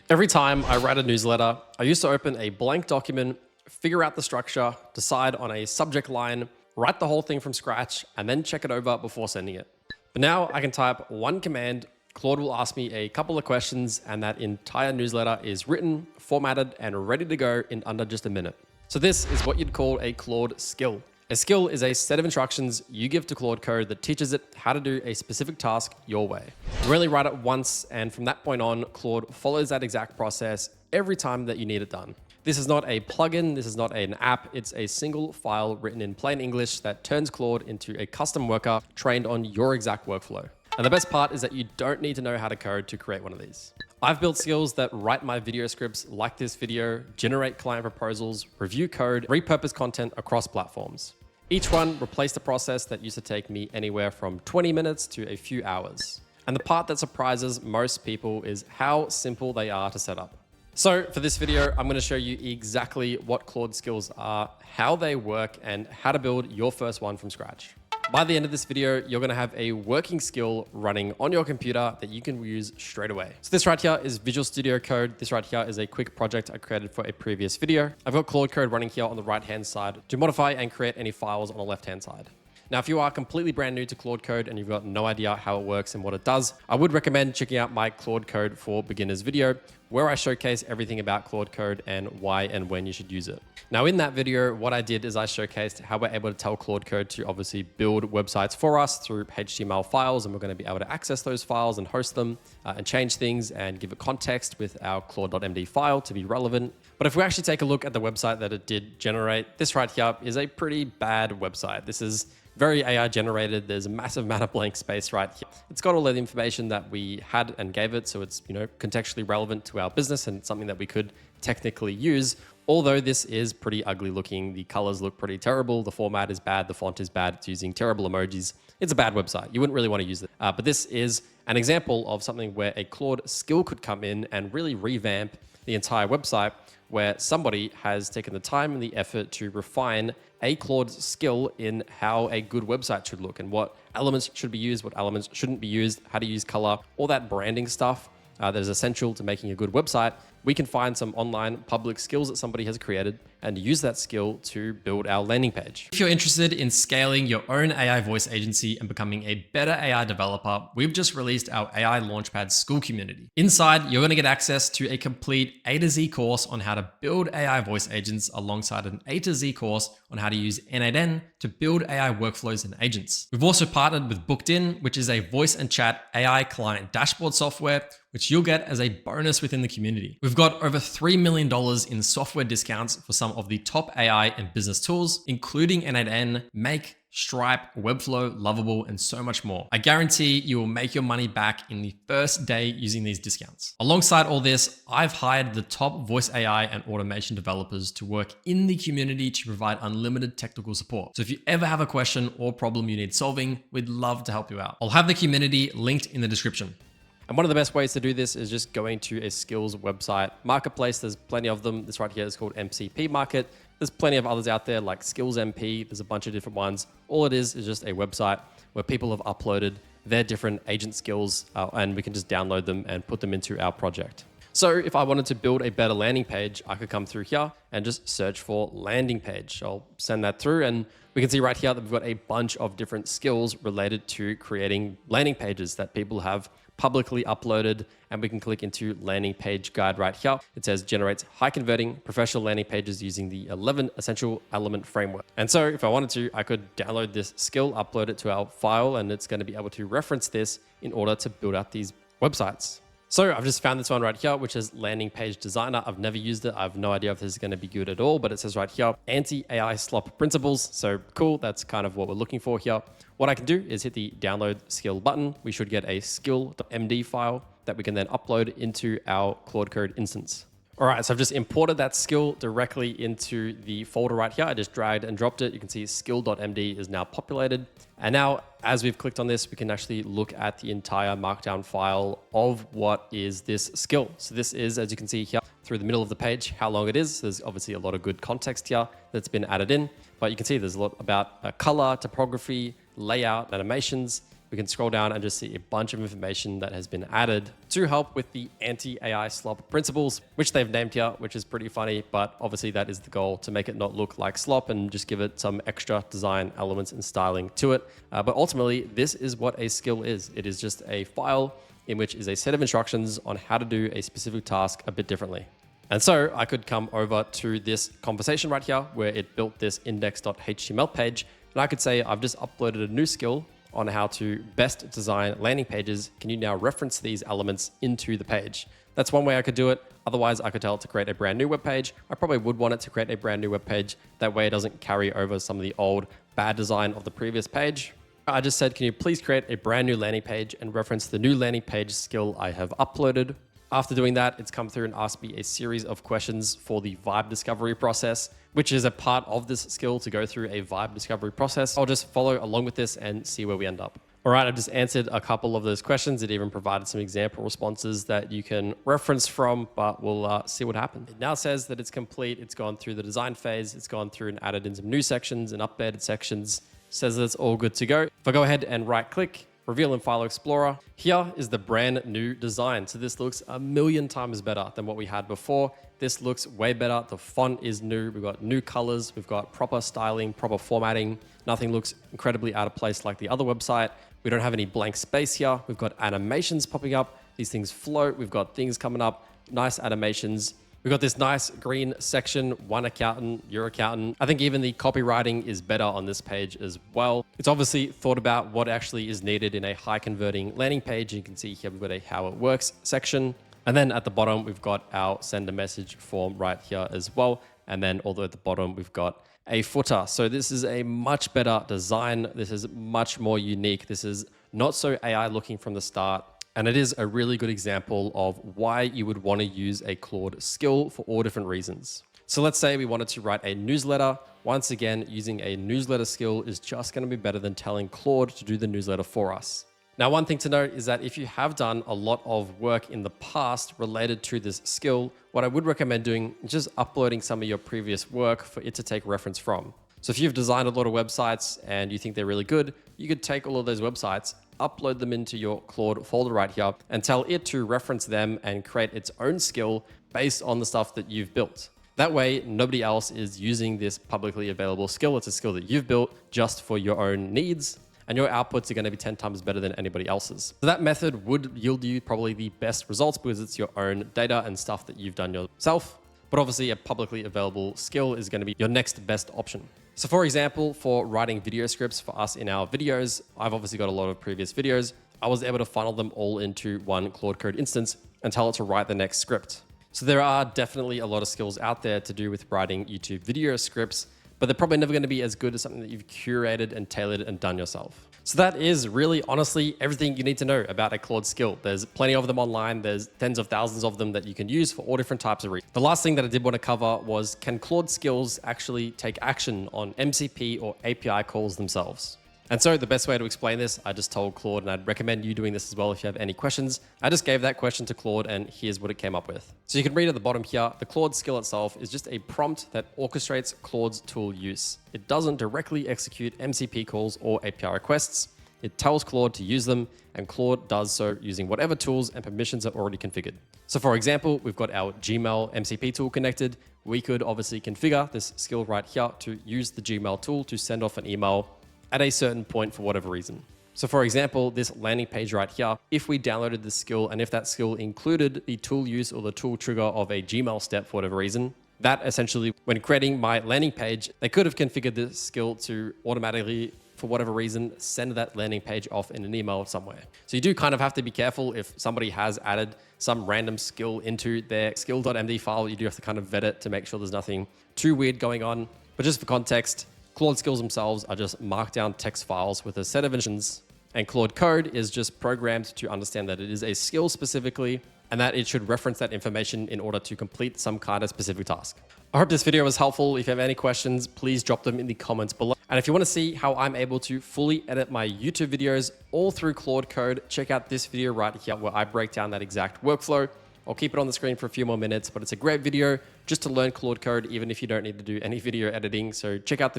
Every time I write a newsletter, I used to open a blank document, figure out the structure, decide on a subject line, write the whole thing from scratch, and then check it over before sending it. But now I can type one command, Claude will ask me a couple of questions, and that entire newsletter is written, formatted, and ready to go in under just a minute. So this is what you'd call a Claude skill. A skill is a set of instructions you give to Claude Code that teaches it how to do a specific task your way. You only write it once, and from that point on, Claude follows that exact process every time that you need it done. This is not a plugin, this is not an app, it's a single file written in plain English that turns Claude into a custom worker trained on your exact workflow. And the best part is that you don't need to know how to code to create one of these. I've built skills that write my video scripts like this video, generate client proposals, review code, repurpose content across platforms. Each one replaced a process that used to take me anywhere from 20 minutes to a few hours. And the part that surprises most people is how simple they are to set up. So for this video, I'm going to show you exactly what Claude skills are, how they work, and how to build your first one from scratch. By the end of this video, you're going to have a working skill running on your computer that you can use straight away. So this right here is Visual Studio Code. This right here is a quick project I created for a previous video. I've got Claude Code running here on the right-hand side to modify and create any files on the left-hand side. Now, if you are completely brand new to Claude Code and you've got no idea how it works and what it does, I would recommend checking out my Claude Code for Beginners video, where I showcase everything about Claude Code and why and when you should use it. Now, in that video, what I did is I showcased how we're able to tell Claude Code to obviously build websites for us through HTML files, and we're going to be able to access those files and host them and change things and give it context with our claude.md file to be relevant. But if we actually take a look at the website that it did generate, this right here is a pretty bad website. This is very AI generated. There's a massive amount of blank space right here. It's got all of the information that we had and gave it, so it's contextually relevant to our business and something that we could technically use. Although this is pretty ugly looking, the colors look pretty terrible, the format is bad, the font is bad, it's using terrible emojis. It's a bad website. You wouldn't really want to use it. But this is an example of something where a Claude skill could come in and really revamp the entire website, where somebody has taken the time and the effort to refine a Claude skill in how a good website should look and what elements should be used, what elements shouldn't be used, how to use color, all that branding stuff that is essential to making a good website. We can find some online public skills that somebody has created and use that skill to build our landing page. If you're interested in scaling your own AI voice agency and becoming a better AI developer, we've just released our AI Launchpad school community. Inside, you're going to get access to a complete A to Z course on how to build AI voice agents alongside an A to Z course on how to use N8N to build AI workflows and agents. We've also partnered with Booked-In, which is a voice and chat AI client dashboard software, which you'll get as a bonus within the community. We've got over $3 million in software discounts for some of the top AI and business tools, including N8N, Make, Stripe, Webflow, Lovable, and so much more. I guarantee you will make your money back in the first day using these discounts. Alongside all this, I've hired the top voice AI and automation developers to work in the community to provide unlimited technical support. So if you ever have a question or problem you need solving, we'd love to help you out. I'll have the community linked in the description. And one of the best ways to do this is just going to a skills website marketplace. There's plenty of them. This right here is called MCP Market. There's plenty of others out there like Skills MP. There's a bunch of different ones. All it is just a website where people have uploaded their different agent skills and we can just download them and put them into our project. So if I wanted to build a better landing page, I could come through here and just search for landing page. I'll send that through and we can see right here that we've got a bunch of different skills related to creating landing pages that people have publicly uploaded, and we can click into landing page guide right here. It says generates high converting professional landing pages using the 11 essential element framework. And so if I wanted to, I could download this skill, upload it to our file, and it's going to be able to reference this in order to build out these websites. So I've just found this one right here, which is Landing Page Designer. I've never used it. I have no idea if this is going to be good at all, but it says right here, anti-AI slop principles. So cool. That's kind of what we're looking for here. What I can do is hit the download skill button. We should get a skill.md file that we can then upload into our Claude Code instance. All right, so I've just imported that skill directly into the folder right here. I just dragged and dropped it. You can see skill.md is now populated. And now, as we've clicked on this, we can actually look at the entire markdown file of what is this skill. So this is, as you can see here, through the middle of the page, how long it is. There's obviously a lot of good context here that's been added in, but you can see there's a lot about color, typography, layout, animations, we can scroll down and just see a bunch of information that has been added to help with the anti-AI slop principles, which they've named here, which is pretty funny, but obviously that is the goal, to make it not look like slop and just give it some extra design elements and styling to it. But ultimately, this is what a skill is. It is just a file in which is a set of instructions on how to do a specific task a bit differently. And so I could come over to this conversation right here where it built this index.html page. And I could say, I've just uploaded a new skill on how to best design landing pages. Can you now reference these elements into the page? That's one way I could do it. Otherwise, I could tell it to create a brand new web page. I probably would want it to create a brand new web page. That way it doesn't carry over some of the old bad design of the previous page. I just said, can you please create a brand new landing page and reference the new landing page skill I have uploaded? After doing that, it's come through and asked me a series of questions for the vibe discovery process, which is a part of this skill to go through a vibe discovery process. I'll just follow along with this and see where we end up. All right, I've just answered a couple of those questions. It even provided some example responses that you can reference from, but we'll see what happens. It now says that it's complete. It's gone through the design phase. It's gone through and added in some new sections and updated sections. Says that it's all good to go. If I go ahead and right click, reveal in File Explorer, here is the brand new design. So this looks a million times better than what we had before. This looks way better. The font is new. We've got new colors. We've got proper styling, proper formatting. Nothing looks incredibly out of place like the other website. We don't have any blank space here. We've got animations popping up. These things float. We've got things coming up, nice animations. We've got this nice green section, one accountant, your accountant. I think even the copywriting is better on this page as well. It's obviously thought about what actually is needed in a high converting landing page. You can see here we've got a how it works section. And then at the bottom, we've got our send a message form right here as well. And then although at the bottom, we've got a footer. So this is a much better design. This is much more unique. This is not so AI looking from the start. And it is a really good example of why you would want to use a Claude skill for all different reasons. So let's say we wanted to write a newsletter. Once again, using a newsletter skill is just going to be better than telling Claude to do the newsletter for us. Now, one thing to note is that if you have done a lot of work in the past related to this skill, what I would recommend doing is just uploading some of your previous work for it to take reference from. So if you've designed a lot of websites and you think they're really good, you could take all of those websites, upload them into your Claude folder right here and tell it to reference them and create its own skill based on the stuff that you've built. That way, nobody else is using this publicly available skill. It's a skill that you've built just for your own needs, and your outputs are going to be 10 times better than anybody else's. So that method would yield you probably the best results because it's your own data and stuff that you've done yourself. But obviously a publicly available skill is going to be your next best option. So for example, for writing video scripts for us in our videos, I've obviously got a lot of previous videos. I was able to funnel them all into one Claude Code instance and tell it to write the next script. So there are definitely a lot of skills out there to do with writing YouTube video scripts, but they're probably never going to be as good as something that you've curated and tailored and done yourself. So that is really, honestly, everything you need to know about a Claude skill. There's plenty of them online. There's tens of thousands of them that you can use for all different types of reasons. The last thing that I did want to cover was, can Claude skills actually take action on MCP or API calls themselves? And so the best way to explain this, I just told Claude, and I'd recommend you doing this as well if you have any questions. I just gave that question to Claude and here's what it came up with. So you can read at the bottom here, the Claude skill itself is just a prompt that orchestrates Claude's tool use. It doesn't directly execute MCP calls or API requests. It tells Claude to use them, and Claude does so using whatever tools and permissions are already configured. So for example, we've got our Gmail MCP tool connected. We could obviously configure this skill right here to use the Gmail tool to send off an email at a certain point for whatever reason. So for example, this landing page right here, if we downloaded this skill and if that skill included the tool use or the tool trigger of a Gmail step for whatever reason, that essentially, when creating my landing page, they could have configured this skill to automatically, for whatever reason, send that landing page off in an email somewhere. So you do kind of have to be careful if somebody has added some random skill into their skill.md file. You do have to kind of vet it to make sure there's nothing too weird going on. But just for context, Claude skills themselves are just markdown text files with a set of instructions, and Claude Code is just programmed to understand that it is a skill specifically and that it should reference that information in order to complete some kind of specific task. I hope this video was helpful. If you have any questions, please drop them in the comments below. And if you want to see how I'm able to fully edit my YouTube videos all through Claude Code, check out this video right here where I break down that exact workflow. I'll keep it on the screen for a few more minutes, but it's a great video just to learn Claude Code, even if you don't need to do any video editing. So check out the